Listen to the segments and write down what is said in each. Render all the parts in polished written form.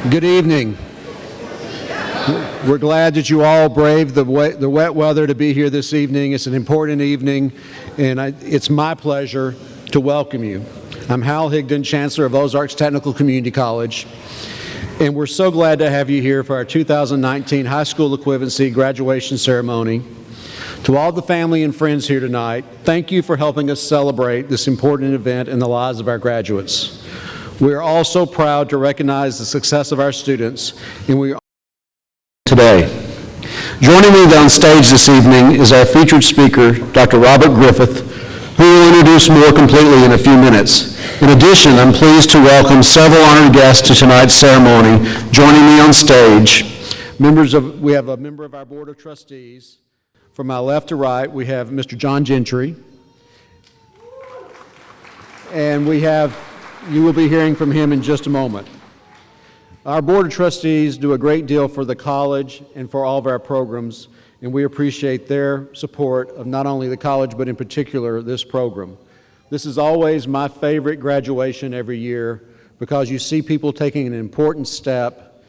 Good evening. We're glad that you all braved the wet weather to be here this evening. It's an important evening, and it's my pleasure to welcome you. I'm Hal Higdon, Chancellor of Ozarks Technical Community College, and we're so glad to have you here for our 2019 High School Equivalency Graduation Ceremony. To all the family and friends here tonight, thank you for helping us celebrate this important event in the lives of our graduates. We are all so proud to recognize the success of our students, and we are today. Joining me on stage this evening is our featured speaker, Dr. Robert Griffith, who will introduce more completely in a few minutes. In addition, I'm pleased to welcome several honored guests to tonight's ceremony. Joining me on stage, we have a member of our Board of Trustees. From my left to right, we have Mr. John Gentry, and you will be hearing from him in just a moment. Our Board of Trustees do a great deal for the college and for all of our programs, and we appreciate their support of not only the college, but in particular this program. This is always my favorite graduation every year because you see people taking an important step,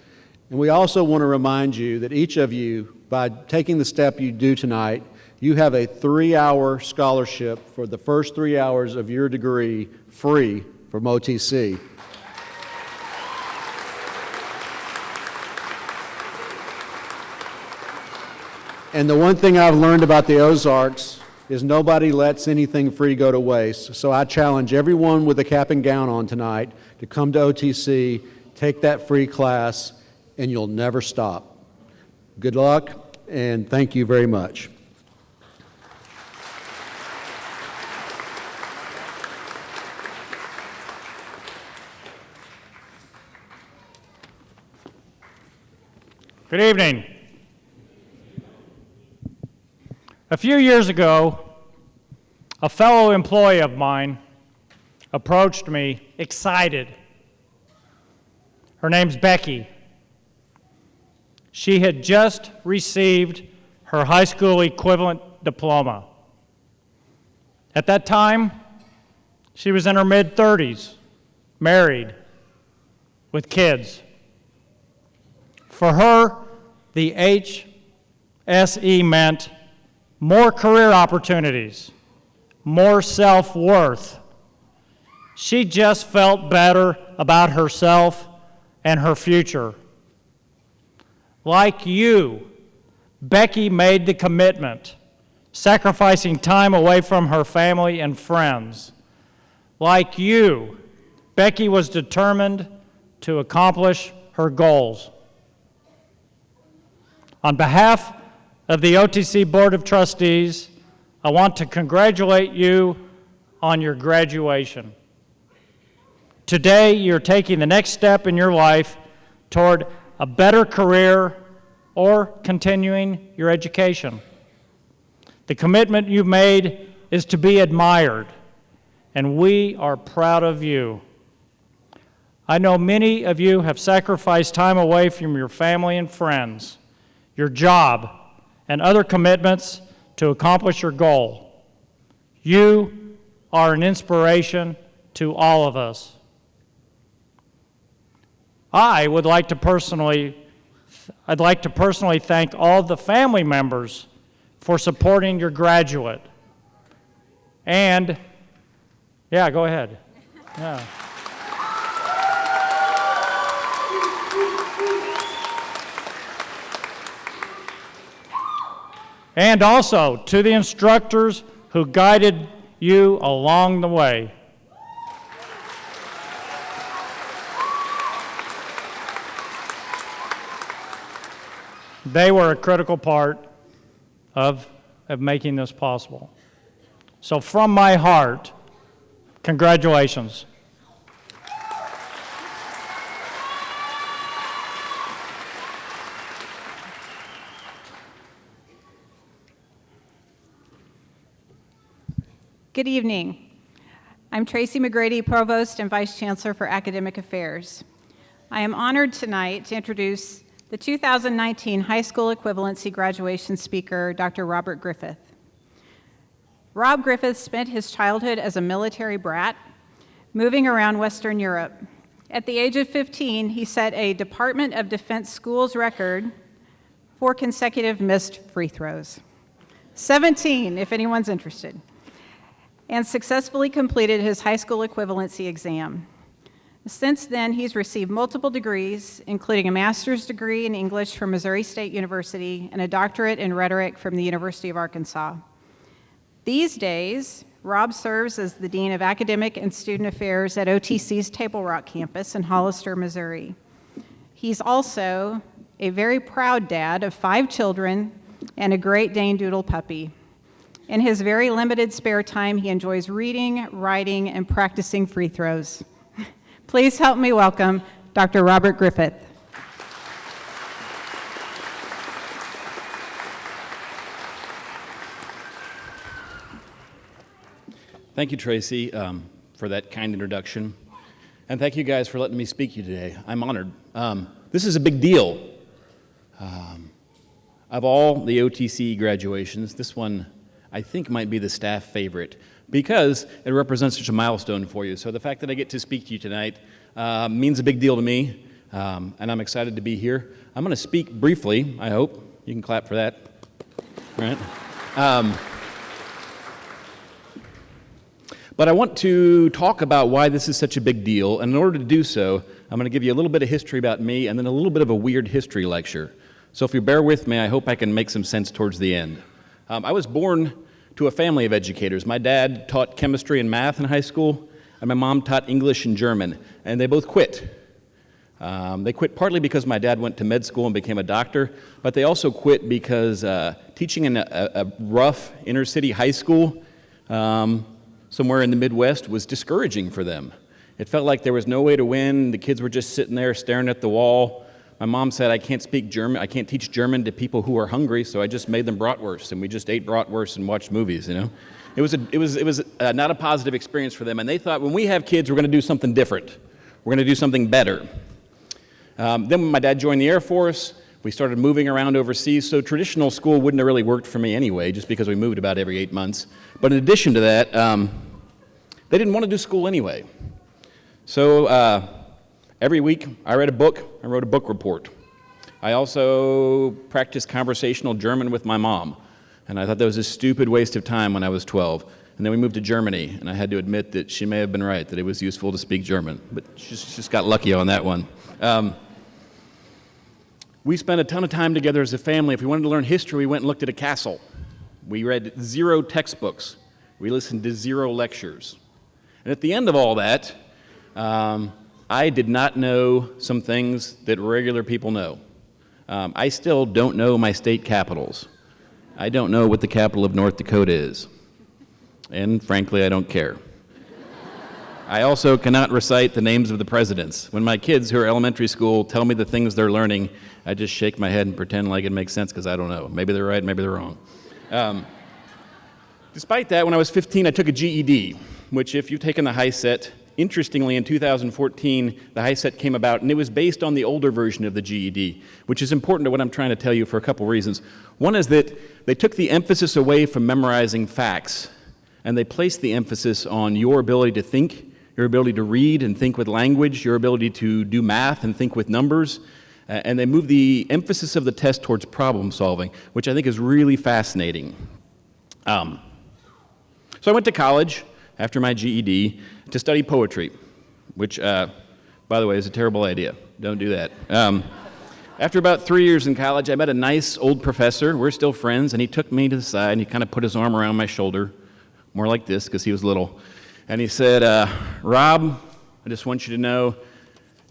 and we also want to remind you that each of you, by taking the step you do tonight, you have a 3-hour scholarship for the first 3 hours of your degree free from OTC. And the one thing I've learned about the Ozarks is nobody lets anything free go to waste. So I challenge everyone with a cap and gown on tonight to come to OTC, take that free class, and you'll never stop. Good luck, and thank you very much. Good evening. A few years ago, a fellow employee of mine approached me excited. Her name's Becky. She had just received her high school equivalent diploma. At that time, she was in her mid-30s, married, with kids. For her, the HSE meant more career opportunities, more self-worth. She just felt better about herself and her future. Like you, Becky made the commitment, sacrificing time away from her family and friends. Like you, Becky was determined to accomplish her goals. On behalf of the OTC Board of Trustees, I want to congratulate you on your graduation. Today, you're taking the next step in your life toward a better career or continuing your education. The commitment you've made is to be admired, and we are proud of you. I know many of you have sacrificed time away from your family and friends, your job, and other commitments to accomplish your goal. You are an inspiration to all of us. I'd like to personally thank all the family members for supporting your graduate. And, yeah, go ahead. Yeah. And also to the instructors who guided you along the way. They were a critical part of making this possible. So from my heart, congratulations. Good evening. I'm Tracy McGrady, Provost and Vice Chancellor for Academic Affairs. I am honored tonight to introduce the 2019 High School Equivalency Graduation speaker, Dr. Robert Griffith. Rob Griffith spent his childhood as a military brat, moving around Western Europe, At the age of 15, he set a Department of Defense schools record for consecutive missed free throws. 17, if anyone's interested, and successfully completed his high school equivalency exam. Since then, he's received multiple degrees, including a master's degree in English from Missouri State University and a doctorate in rhetoric from the University of Arkansas. These days, Rob serves as the Dean of Academic and Student Affairs at OTC's Table Rock campus in Hollister, Missouri. He's also a very proud dad of 5 children and a Great Dane Doodle puppy. In his very limited spare time, he enjoys reading, writing, and practicing free throws. Please help me welcome Dr. Robert Griffith. Thank you, Tracy, for that kind introduction. And thank you guys for letting me speak to you today. I'm honored. This is a big deal. Of all the OTC graduations, this one I think might be the staff favorite because it represents such a milestone for you. So the fact that I get to speak to you tonight means a big deal to me, and I'm excited to be here. I'm going to speak briefly, I hope. You can clap for that. All right. But I want to talk about why this is such a big deal, and in order to do so, I'm going to give you a little bit of history about me and then a little bit of a weird history lecture. So if you bear with me, I hope I can make some sense towards the end. I was born to a family of educators. My dad taught chemistry and math in high school, and my mom taught English and German, and they both quit. They quit partly because my dad went to med school and became a doctor, but they also quit because teaching in a rough inner-city high school somewhere in the Midwest was discouraging for them. It felt like there was no way to win. The kids were just sitting there staring at the wall. My mom said, I can't speak German, I can't teach German to people who are hungry, so I just made them bratwurst, and we just ate bratwurst and watched movies, you know? It was not a positive experience for them, and they thought, when we have kids, we're going to do something different. We're going to do something better. Then when my dad joined the Air Force, we started moving around overseas, so traditional school wouldn't have really worked for me anyway, just because we moved about every 8 months. But in addition to that, they didn't want to do school anyway. So every week, I read a book, I wrote a book report. I also practiced conversational German with my mom, and I thought that was a stupid waste of time when I was 12. And then we moved to Germany, and I had to admit that she may have been right, that it was useful to speak German, but she just got lucky on that one. We spent a ton of time together as a family. If we wanted to learn history, we went and looked at a castle. We read 0 textbooks. We listened to 0 lectures. And at the end of all that, I did not know some things that regular people know. I still don't know my state capitals. I don't know what the capital of North Dakota is. And frankly, I don't care. I also cannot recite the names of the presidents. When my kids who are elementary school tell me the things they're learning, I just shake my head and pretend like it makes sense because I don't know. Maybe they're right, maybe they're wrong. Despite that, when I was 15, I took a GED, which if you've taken the high set, interestingly, in 2014, the high set came about, and it was based on the older version of the GED, which is important to what I'm trying to tell you for a couple reasons. One is that they took the emphasis away from memorizing facts, and they placed the emphasis on your ability to think, your ability to read and think with language, your ability to do math and think with numbers, and they moved the emphasis of the test towards problem solving, which I think is really fascinating. So I went to college after my GED to study poetry, which, by the way, is a terrible idea. Don't do that. After about 3 years in college, I met a nice old professor. We're still friends, and he took me to the side, and he kind of put his arm around my shoulder, more like this because he was little, and he said, Rob, I just want you to know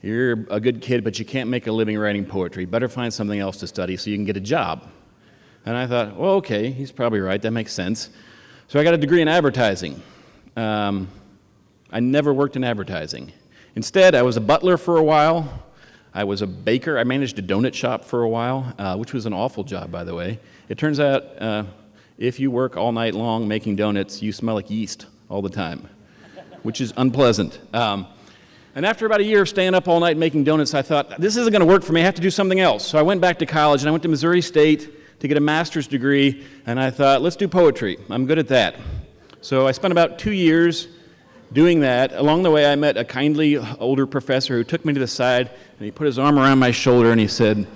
you're a good kid, but you can't make a living writing poetry. Better find something else to study so you can get a job. And I thought, well, okay, he's probably right. That makes sense. So I got a degree in advertising. I never worked in advertising. Instead, I was a butler for a while. I was a baker. I managed a donut shop for a while, which was an awful job, by the way. It turns out if you work all night long making donuts, you smell like yeast all the time, which is unpleasant. And after about a year of staying up all night making donuts, I thought, this isn't going to work for me. I have to do something else. So I went back to college, and I went to Missouri State to get a master's degree, and I thought, let's do poetry. I'm good at that. So I spent about 2 years doing that, along the way I met a kindly older professor who took me to the side and he put his arm around my shoulder and he said,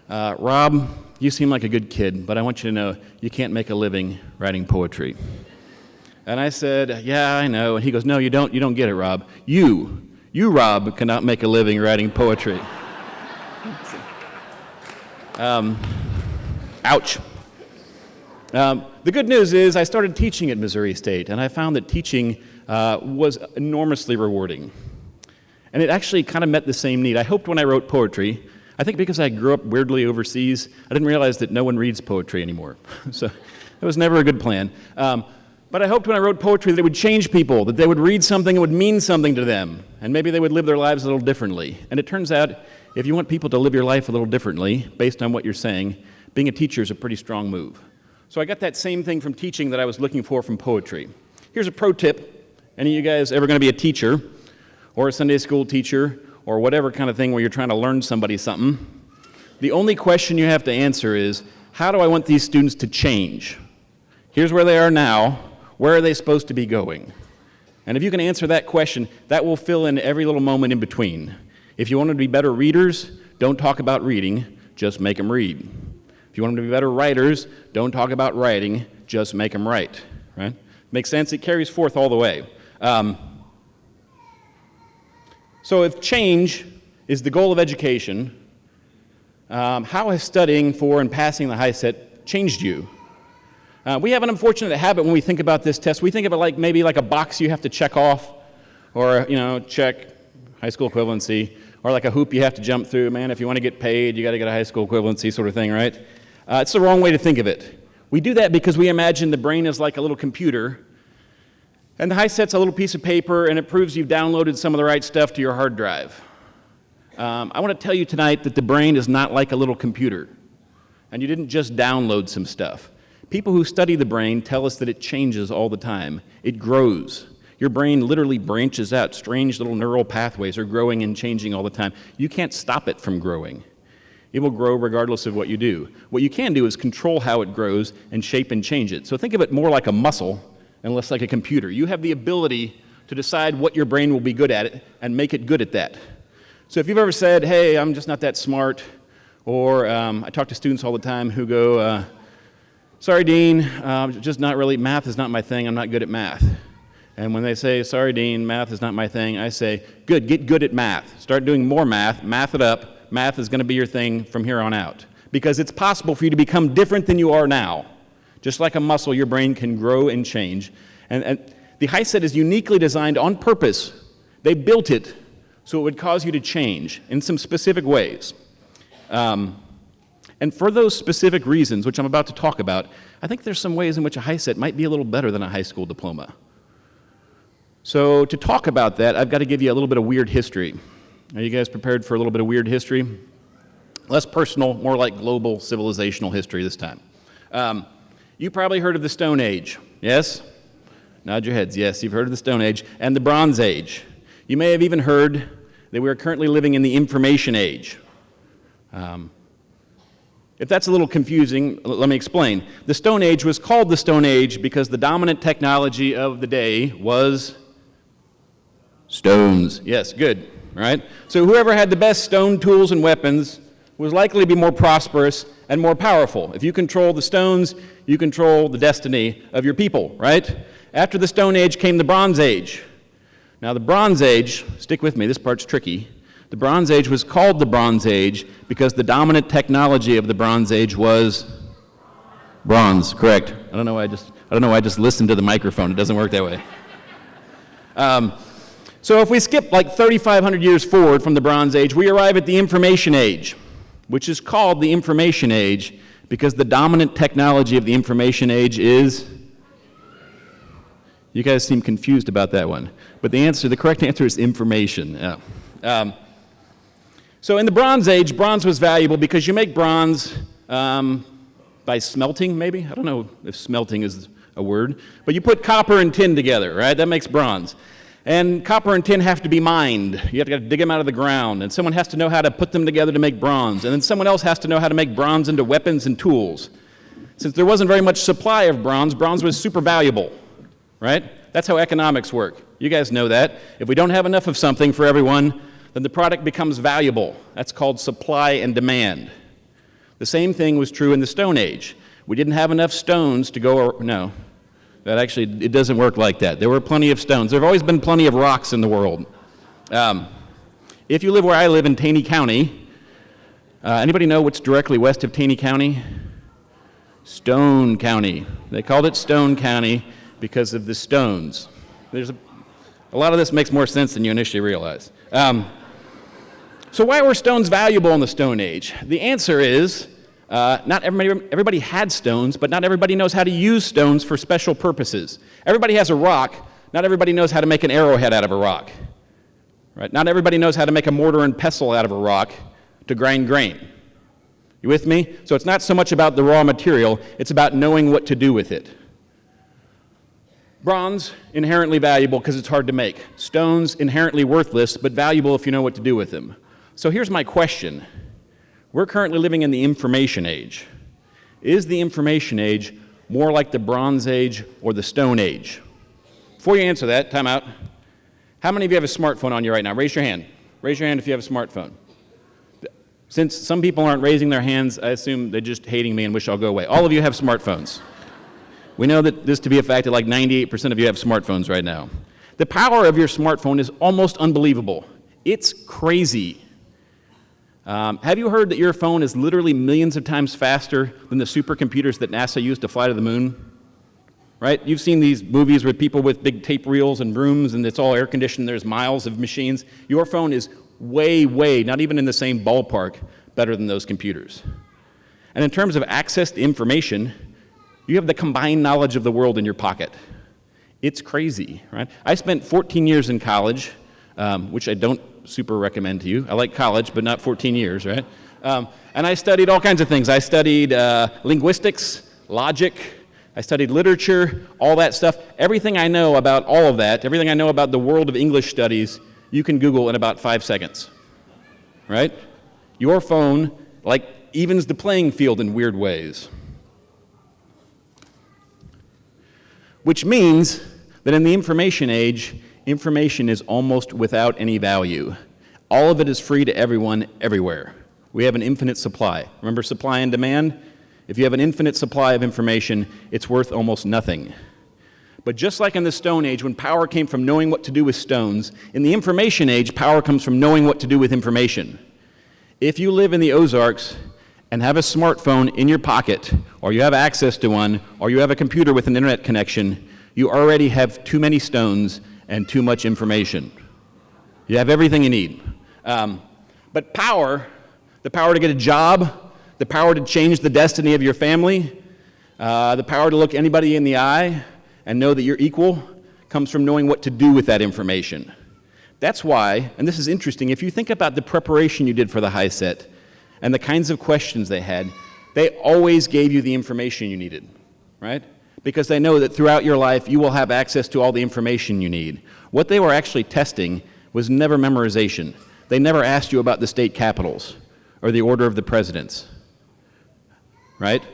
Rob, you seem like a good kid, but I want you to know you can't make a living writing poetry. And I said, yeah, I know. And he goes, no, you don't get it, Rob. You, Rob, cannot make a living writing poetry. Ouch. The good news is I started teaching at Missouri State, and I found that teaching was enormously rewarding. And it actually kind of met the same need. I hoped when I wrote poetry, I think because I grew up weirdly overseas, I didn't realize that no one reads poetry anymore. So it was never a good plan. But I hoped when I wrote poetry that it would change people, that they would read something that would mean something to them, and maybe they would live their lives a little differently. And it turns out, if you want people to live your life a little differently, based on what you're saying, being a teacher is a pretty strong move. So I got that same thing from teaching that I was looking for from poetry. Here's a pro tip. Any of you guys ever going to be a teacher, or a Sunday school teacher, or whatever kind of thing where you're trying to learn somebody something? The only question you have to answer is, how do I want these students to change? Here's where they are now. Where are they supposed to be going? And if you can answer that question, that will fill in every little moment in between. If you want them to be better readers, don't talk about reading, just make them read. If you want them to be better writers, don't talk about writing, just make them write. Right? Makes sense? It carries forth all the way. So if change is the goal of education, how has studying for and passing the HiSET changed you? We have an unfortunate habit when we think about this test. We think of it like maybe like a box you have to check off, or check high school equivalency, or like a hoop you have to jump through. Man, if you want to get paid, you got to get a high school equivalency sort of thing, right? It's the wrong way to think of it. We do that because we imagine the brain is like a little computer, and the HiSET's a little piece of paper, and it proves you've downloaded some of the right stuff to your hard drive. I want to tell you tonight that the brain is not like a little computer, and you didn't just download some stuff. People who study the brain tell us that it changes all the time. It grows. Your brain literally branches out. Strange little neural pathways are growing and changing all the time. You can't stop it from growing. It will grow regardless of what you do. What you can do is control how it grows and shape and change it. So think of it more like a muscle and less like a computer. You have the ability to decide what your brain will be good at and make it good at that. So if you've ever said, hey, I'm just not that smart, or I talk to students all the time who go, sorry, Dean, just not really, math is not my thing, I'm not good at math. And when they say, sorry, Dean, math is not my thing, I say, good, get good at math. Start doing more math, math it up. Math is going to be your thing from here on out. Because it's possible for you to become different than you are now. Just like a muscle, your brain can grow and change. And the HiSET is uniquely designed on purpose. They built it so it would cause you to change in some specific ways. And for those specific reasons, which I'm about to talk about, I think there's some ways in which a HiSET might be a little better than a high school diploma. So to talk about that, I've got to give you a little bit of weird history. Are you guys prepared for a little bit of weird history? Less personal, more like global civilizational history this time. You probably heard of the Stone Age, yes? Nod your heads, yes, you've heard of the Stone Age, and the Bronze Age. You may have even heard that we are currently living in the Information Age. If that's a little confusing, let me explain. The Stone Age was called the Stone Age because the dominant technology of the day was stones. Yes, good, right? So whoever had the best stone tools and weapons was likely to be more prosperous and more powerful. If you control the stones, you control the destiny of your people, right? After the Stone Age came the Bronze Age. Now the Bronze Age, stick with me, this part's tricky. The Bronze Age was called the Bronze Age because the dominant technology of the Bronze Age was bronze, correct. I don't know why I just listened to the microphone. It doesn't work that way. So if we skip like 3,500 years forward from the Bronze Age, we arrive at the Information Age, which is called the Information Age because the dominant technology of the Information Age is... You guys seem confused about that one. But the correct answer is information. Yeah. So in the Bronze Age, bronze was valuable because you make bronze by smelting, maybe? I don't know if smelting is a word. But you put copper and tin together, right? That makes bronze. And copper and tin have to be mined. You have to dig them out of the ground. And someone has to know how to put them together to make bronze. And then someone else has to know how to make bronze into weapons and tools. Since there wasn't very much supply of bronze, bronze was super valuable, right? That's how economics work. You guys know that. If we don't have enough of something for everyone, then the product becomes valuable. That's called supply and demand. The same thing was true in the Stone Age. We didn't have enough stones to go, no, that actually, it doesn't work like that. There were plenty of stones. There have always been plenty of rocks in the world. If you live where I live in Taney County, anybody know what's directly west of Taney County? Stone County. They called it Stone County because of the stones. There's a lot of this makes more sense than you initially realize. So why were stones valuable in the Stone Age? The answer is, not everybody had stones, but not everybody knows how to use stones for special purposes. Everybody has a rock, not everybody knows how to make an arrowhead out of a rock. Right? Not everybody knows how to make a mortar and pestle out of a rock to grind grain. You with me? So it's not so much about the raw material, it's about knowing what to do with it. Bronze, inherently valuable because it's hard to make. Stones, inherently worthless, but valuable if you know what to do with them. So here's my question. We're currently living in the information age. Is the information age more like the Bronze Age or the Stone Age? Before you answer that, time out. How many of you have a smartphone on you right now? Raise your hand. Raise your hand if you have a smartphone. Since some people aren't raising their hands, I assume they're just hating me and wish I'll go away. All of you have smartphones. We know that this to be a fact that like 98% of you have smartphones right now. The power of your smartphone is almost unbelievable. It's crazy. Have you heard that your phone is literally millions of times faster than the supercomputers that NASA used to fly to the moon? Right? You've seen these movies with people with big tape reels and rooms and it's all air conditioned, there's miles of machines. Your phone is way, not even in the same ballpark, better than those computers. And in terms of access to information, you have the combined knowledge of the world in your pocket. It's crazy, right? I spent 14 years in college, which I don't super recommend to you. I like college, but not 14 years, right? And I studied all kinds of things. I studied linguistics, logic, I studied literature, all that stuff. Everything I know about all of that, everything I know about the world of English studies, you can Google in about 5 seconds, right? Your phone, like, evens the playing field in weird ways. Which means that in the information age, information is almost without any value. All of it is free to everyone, everywhere. We have an infinite supply. Remember supply and demand? If you have an infinite supply of information, it's worth almost nothing. But just like in the Stone Age, when power came from knowing what to do with stones, in the information age, power comes from knowing what to do with information. If you live in the Ozarks and have a smartphone in your pocket, or you have access to one, or you have a computer with an internet connection, you already have too many stones and too much information. You have everything you need. But power, the power to get a job, the power to change the destiny of your family, the power to look anybody in the eye and know that you're equal, comes from knowing what to do with that information. That's why, and this is interesting, if you think about the preparation you did for the high set and the kinds of questions they had, they always gave you the information you needed, right? Because they know that throughout your life you will have access to all the information you need. What they were actually testing was never memorization. They never asked you about the state capitals or the order of the presidents, right?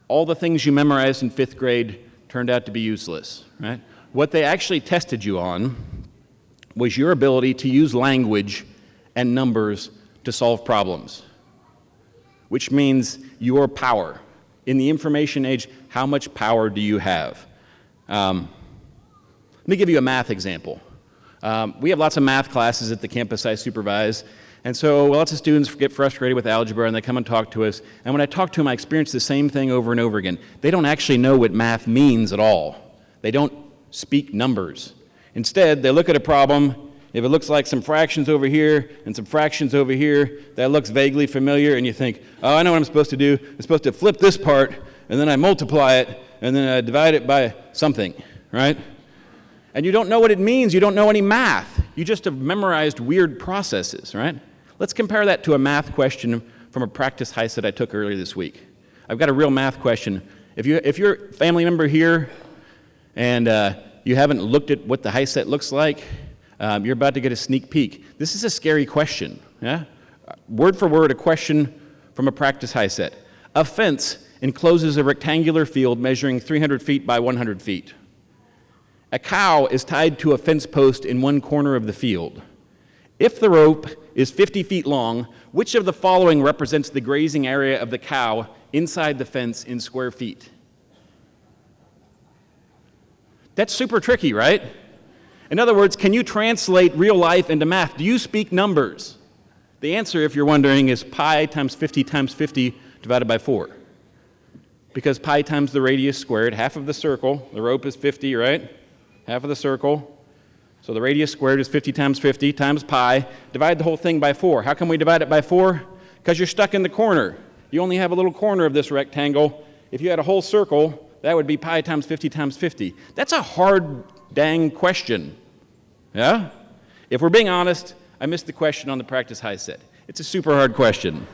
All the things you memorized in 5th grade turned out to be useless, right? What they actually tested you on was your ability to use language and numbers to solve problems, which means your power. In the information age, how much power do you have? Let me give you a math example. We have lots of math classes at the campus I supervise, and so lots of students get frustrated with algebra and they come and talk to us, and when I talk to them I experience the same thing over and over again. They don't actually know what math means at all. They don't speak numbers. Instead, they look at a problem, if it looks like some fractions over here and some fractions over here, that looks vaguely familiar, and you think, oh, I know what I'm supposed to do. I'm supposed to flip this part, and then I multiply it, and then I divide it by something, right? And you don't know what it means. You don't know any math. You just have memorized weird processes, right? Let's compare that to a math question from a practice high set I took earlier this week. I've got a real math question. If you're a family member here and you haven't looked at what the high set looks like, you're about to get a sneak peek. This is a scary question, yeah? Word for word, a question from a practice high set. A fence encloses a rectangular field measuring 300 feet by 100 feet. A cow is tied to a fence post in one corner of the field. If the rope is 50 feet long, which of the following represents the grazing area of the cow inside the fence in square feet? That's super tricky, right? In other words, can you translate real life into math? Do you speak numbers? The answer, if you're wondering, is pi times 50 divided by 4. Because pi times the radius squared, half of the circle, the rope is 50, right? Half of the circle. So the radius squared is 50 times pi. Divide the whole thing by 4. How can we divide it by 4? Because you're stuck in the corner. You only have a little corner of this rectangle. If you had a whole circle, that would be pi times 50. That's a hard dang question. Yeah? If we're being honest, I missed the question on the practice high set. It's a super hard question.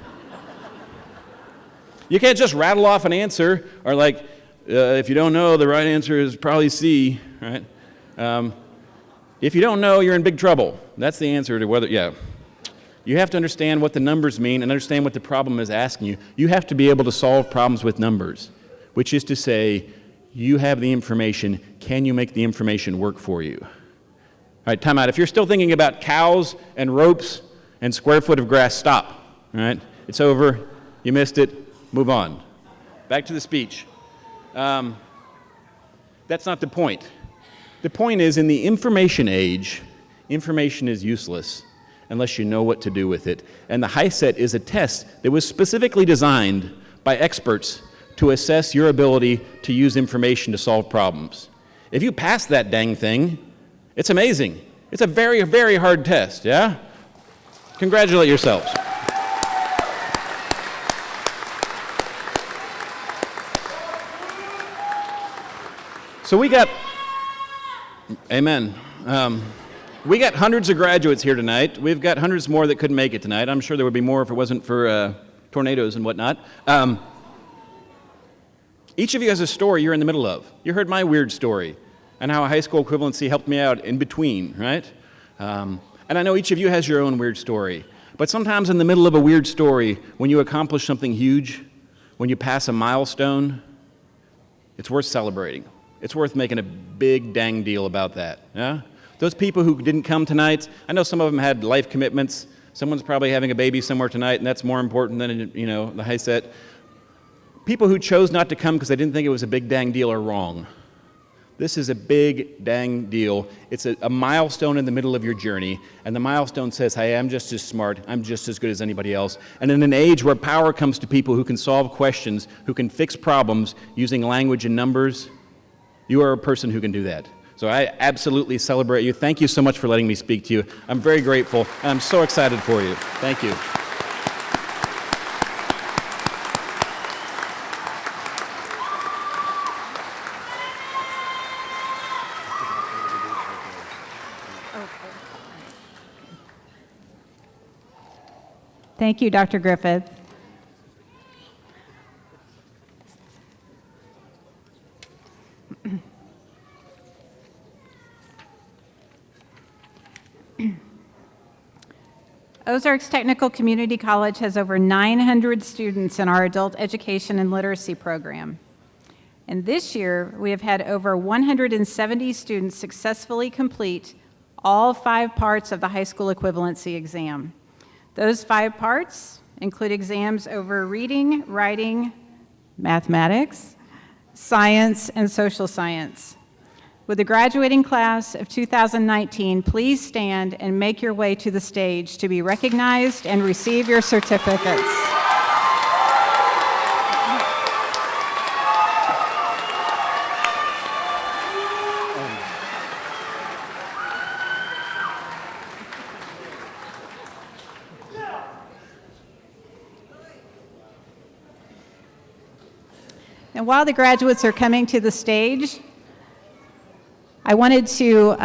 You can't just rattle off an answer, or like, if you don't know, the right answer is probably C, right? If you don't know, you're in big trouble. That's the answer to whether, yeah. You have to understand what the numbers mean and understand what the problem is asking you. You have to be able to solve problems with numbers, which is to say, you have the information, can you make the information work for you? All right, time out. If you're still thinking about cows and ropes and square foot of grass, stop. All right, it's over, you missed it, move on. Back to the speech. That's not the point. The point is, in the information age, information is useless unless you know what to do with it. And the HiSET is a test that was specifically designed by experts to assess your ability to use information to solve problems. If you pass that dang thing, it's amazing. It's a very, very hard test, yeah? Congratulate yourselves. So we got, amen. We got hundreds of graduates here tonight. We've got hundreds more that couldn't make it tonight. I'm sure there would be more if it wasn't for tornadoes and whatnot. Each of you has a story you're in the middle of. You heard my weird story and how high school equivalency helped me out in between, right? And I know each of you has your own weird story. But sometimes in the middle of a weird story, when you accomplish something huge, when you pass a milestone, it's worth celebrating. It's worth making a big dang deal about that, yeah? Those people who didn't come tonight, I know some of them had life commitments. Someone's probably having a baby somewhere tonight, and that's more important than, you know, the HiSET. People who chose not to come because they didn't think it was a big dang deal are wrong. This is a big dang deal. It's a milestone in the middle of your journey, and the milestone says, hey, I'm just as smart, I'm just as good as anybody else. And in an age where power comes to people who can solve questions, who can fix problems using language and numbers, you are a person who can do that. So I absolutely celebrate you. Thank you so much for letting me speak to you. I'm very grateful, and I'm so excited for you. Thank you. Thank you, Dr. Griffith. Ozarks Technical Community College has over 900 students in our adult education and literacy program. And this year, we have had over 170 students successfully complete all 5 parts of the high school equivalency exam. Those 5 parts include exams over reading, writing, mathematics, science, and social science. Would the graduating class of 2019 please stand and make your way to the stage to be recognized and receive your certificates? And while the graduates are coming to the stage, I wanted to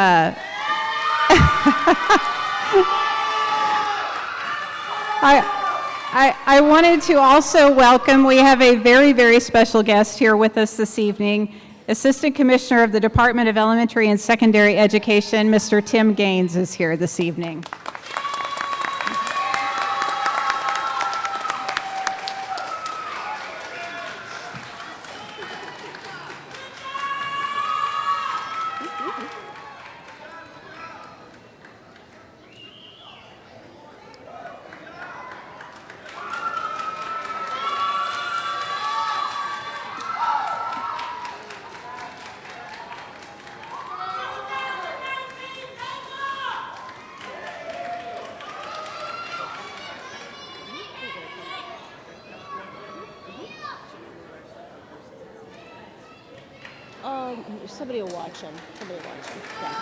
I wanted to also welcome, we have a very, very special guest here with us this evening, Assistant Commissioner of the Department of Elementary and Secondary Education, Mr. Tim Gaines is here this evening. Somebody will watch him. Somebody will watch him. Yeah.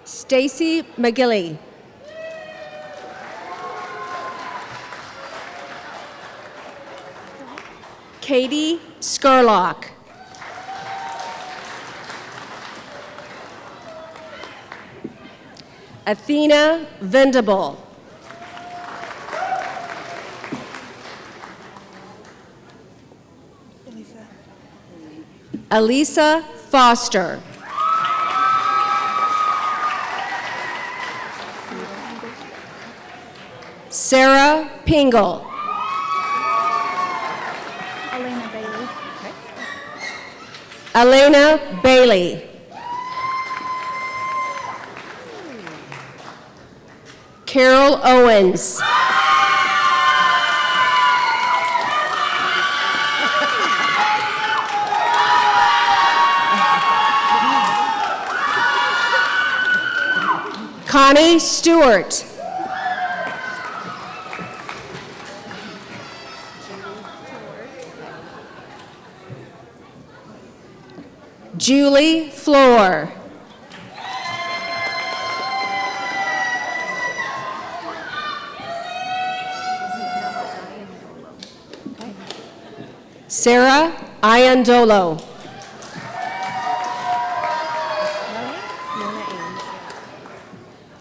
Stacy McGilly. Katie Skurlock. Athena Vendible. Elisa Foster. Sarah Pingle. Elena Bailey. Elena Bailey. Carol Owens. Connie Stewart. Julie Floor. Sarah Iandolo.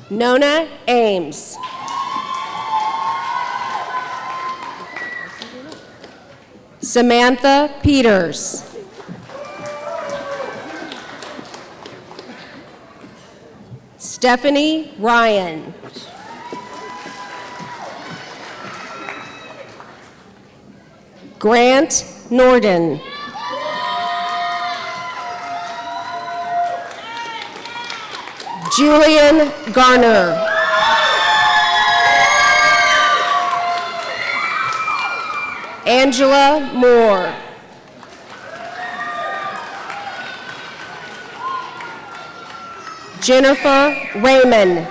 Nona Ames. Samantha Peters. Stephanie Ryan. Grant Norden. Julian Garner. Angela Moore. Jennifer Raymond. I'm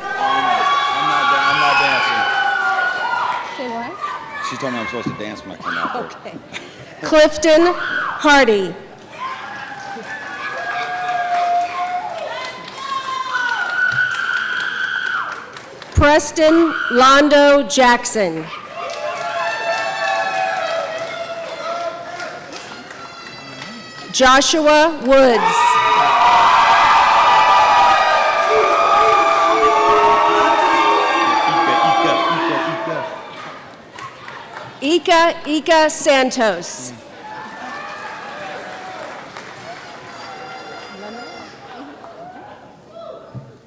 not dancing. Say what? She told me I'm supposed to dance when I come out there. Okay. Clifton Hardy. Preston Londo Jackson. Joshua Woods. Ika Santos.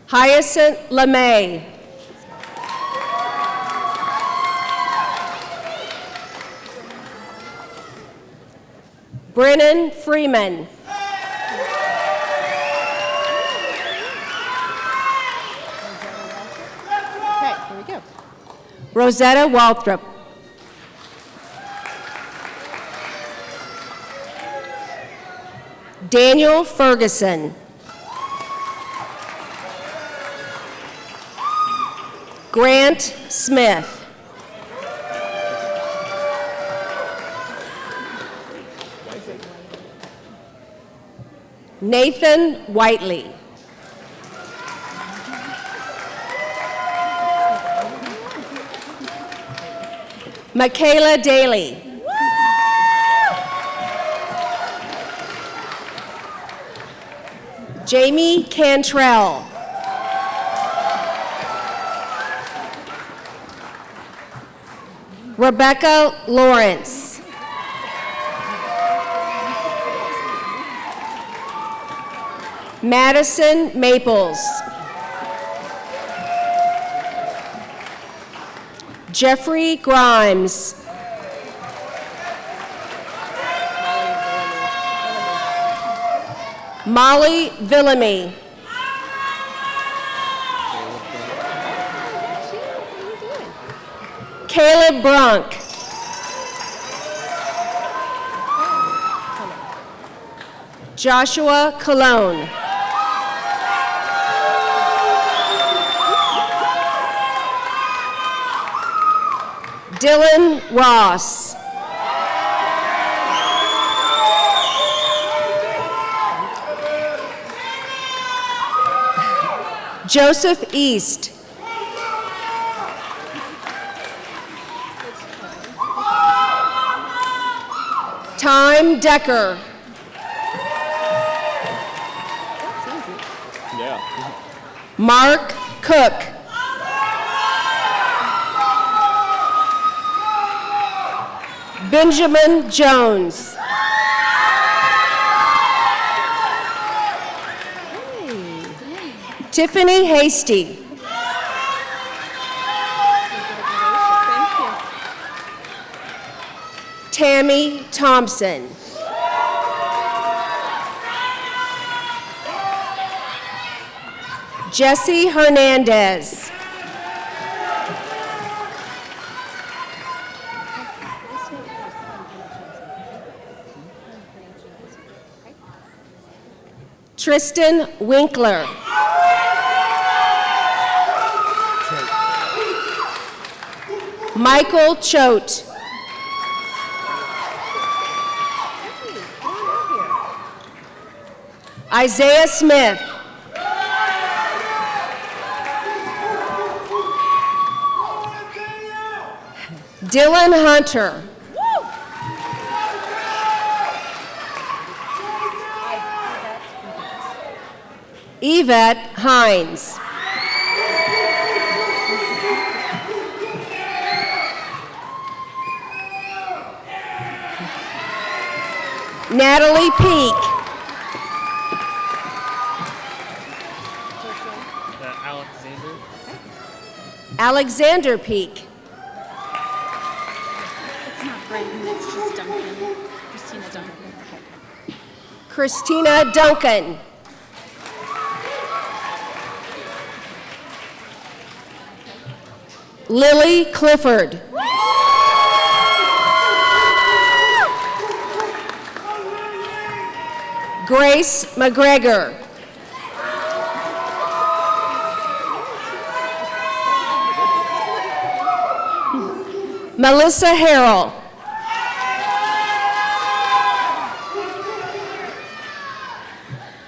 Hyacinth LeMay. Brennan Freeman. Okay, here we go. Rosetta Walthrop. Daniel Ferguson. Grant Smith. Nathan Whiteley. Michaela Daly. Jamie Cantrell. Rebecca Lawrence. Madison Maples. Jeffrey Grimes. Molly Villamy. Caleb Brunk. Joshua Cologne. Dylan Ross. Joseph East. Time Decker. Yeah. Mark Cook. Benjamin Jones. Tiffany Hasty. Thank you. Tammy Thompson. Jesse Hernandez. Tristan Winkler. Michael Choate. Isaiah Smith. Dylan Hunter. Yvette Hines. Natalie Peak. Alexander Peak. It's not Brayden, it's just Duncan. Christina Duncan. Christina Duncan. Lily Clifford. Grace McGregor. Melissa Harrell.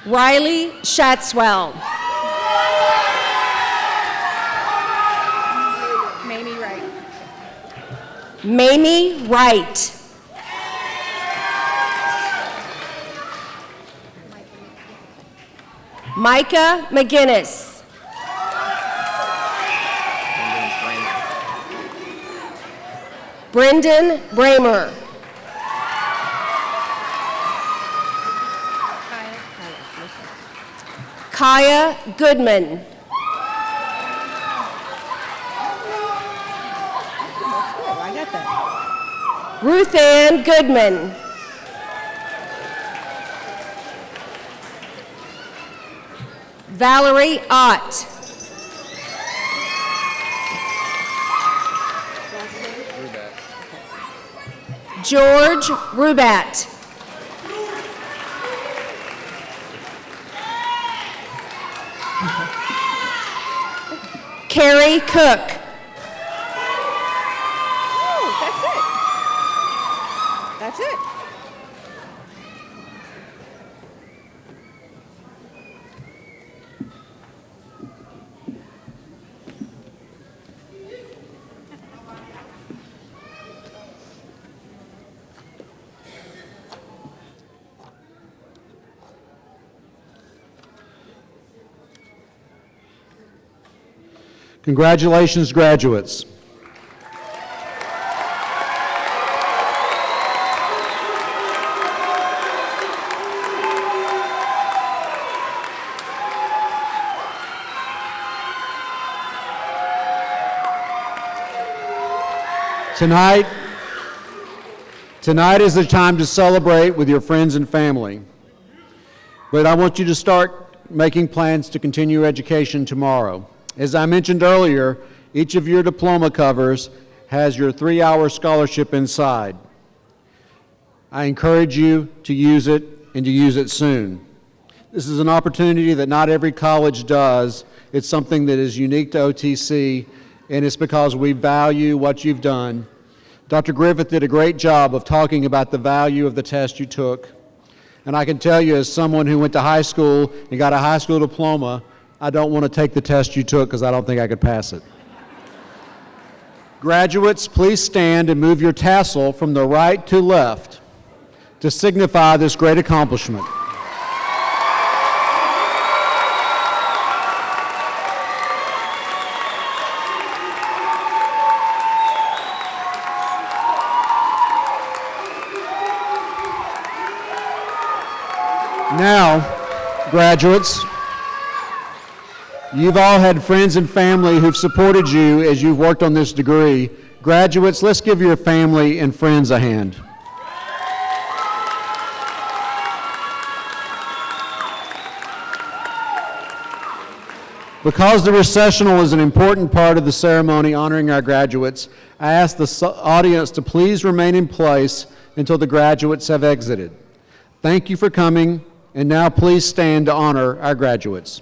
Riley Shatswell. Mamie Wright. Mamie Wright. Micah McGinnis. Brendan Bramer. Kaya Goodman. I got that. Ruth Ann Goodman. Valerie Ott. George Rubat. Carrie Cook. Oh, that's it. That's it. Congratulations, graduates. Tonight is the time to celebrate with your friends and family. But I want you to start making plans to continue education tomorrow. As I mentioned earlier, each of your diploma covers has your 3-hour scholarship inside. I encourage you to use it and to use it soon. This is an opportunity that not every college does. It's something that is unique to OTC, and it's because we value what you've done. Dr. Griffith did a great job of talking about the value of the test you took. And I can tell you, as someone who went to high school and got a high school diploma, I don't want to take the test you took because I don't think I could pass it. Graduates, please stand and move your tassel from the right to left to signify this great accomplishment. Now, graduates, you've all had friends and family who've supported you as you've worked on this degree. Graduates, let's give your family and friends a hand. Because the recessional is an important part of the ceremony honoring our graduates, I ask the audience to please remain in place until the graduates have exited. Thank you for coming, and now please stand to honor our graduates.